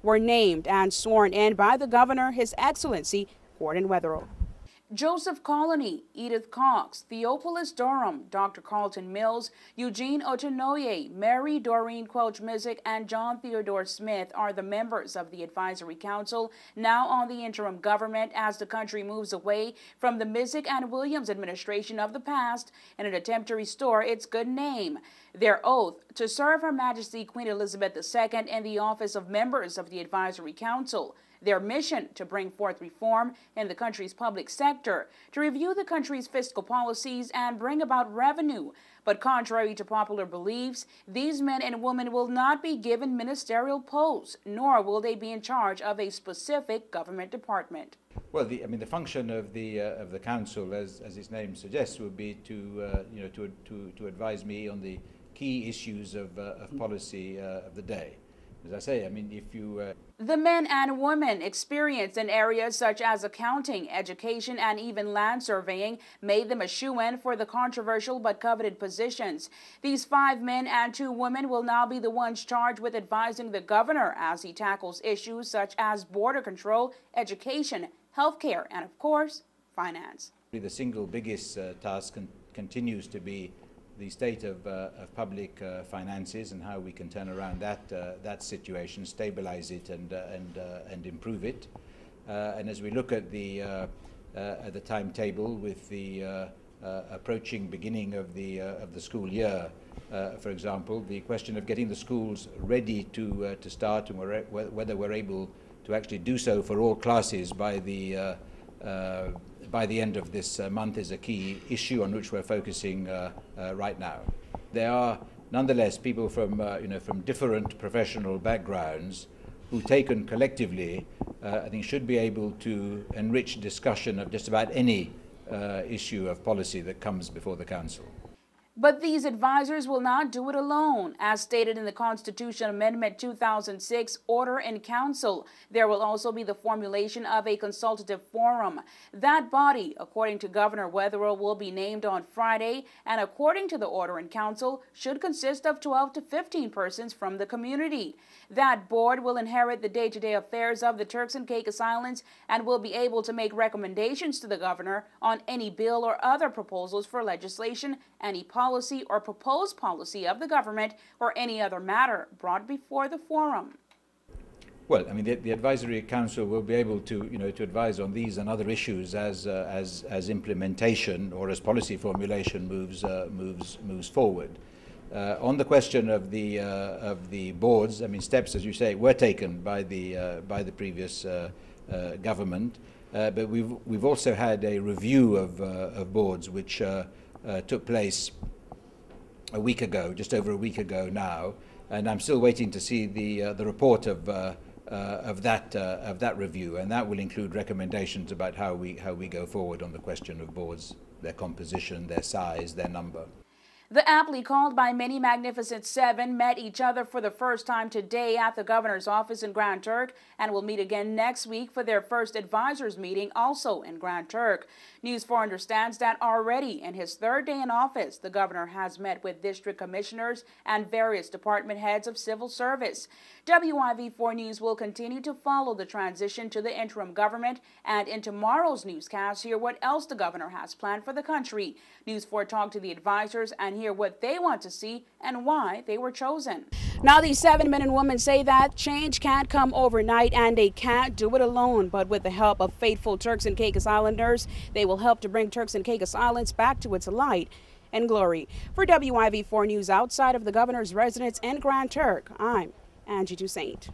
were named and sworn in by the governor, His Excellency Gordon Wetherell. Joseph Colony, Edith Cox, Theophilus Durham, Dr. Carlton Mills, Eugene Otonoye, Mary Doreen Quelch-Mizik, and John Theodore Smith are the members of the Advisory Council now on the interim government as the country moves away from the Mizik and Williams administration of the past in an attempt to restore its good name. Their oath to serve Her Majesty Queen Elizabeth II in the office of members of the Advisory Council. Their mission to bring forth reform in the country's public sector, to review the country's fiscal policies and bring about revenue. But contrary to popular beliefs, these men and women will not be given ministerial posts, nor will they be in charge of a specific government department. Well, the function of the council, as its name suggests, would be to advise me on the key issues of policy of the day. As I say, if you... The men and women experienced in areas such as accounting, education, and even land surveying made them a shoo-in for the controversial but coveted positions. These 5 men and 2 women will now be the ones charged with advising the governor as he tackles issues such as border control, education, healthcare, and of course, finance. The single biggest task continues to be the state of public finances and how we can turn around that situation, stabilize it and improve it. And as we look at the timetable with the approaching beginning of the school year, for example, the question of getting the schools ready to start and whether we're able to actually do so for all classes by the end of this month is a key issue on which we're focusing right now. There are nonetheless people from different professional backgrounds who, taken collectively, I think should be able to enrich discussion of just about any issue of policy that comes before the Council. But these advisors will not do it alone. As stated in the Constitution Amendment 2006 Order in Council, there will also be the formulation of a consultative forum. That body, according to Governor Wetherell, will be named on Friday, and according to the Order in Council, should consist of 12 to 15 persons from the community. That board will inherit the day-to-day affairs of the Turks and Caicos Islands and will be able to make recommendations to the governor on any bill or other proposals for legislation, any policy or proposed policy of the government, or any other matter brought before the forum. Well, the Advisory Council will be able to, to advise on these and other issues as implementation or as policy formulation moves forward. On the question of the boards, steps, as you say, were taken by the previous government, but we've also had a review of boards which took place a week ago, just over a week ago now, and I'm still waiting to see the report of that review, and that will include recommendations about how we go forward on the question of boards, their composition, their size, their number. The aptly called by many Magnificent Seven met each other for the first time today at the governor's office in Grand Turk and will meet again next week for their first advisors meeting also in Grand Turk. News 4 understands that already in his 3rd day in office, the governor has met with district commissioners and various department heads of civil service. WIV4 News will continue to follow the transition to the interim government, and in tomorrow's newscast, hear what else the governor has planned for the country. News 4 talked to the advisors and hear what they want to see and why they were chosen. Now, these 7 men and women say that change can't come overnight and they can't do it alone, but with the help of faithful Turks and Caicos Islanders, they will help to bring Turks and Caicos Islands back to its light and glory. For WIV4 News outside of the governor's residence in Grand Turk, I'm Angie Toussaint.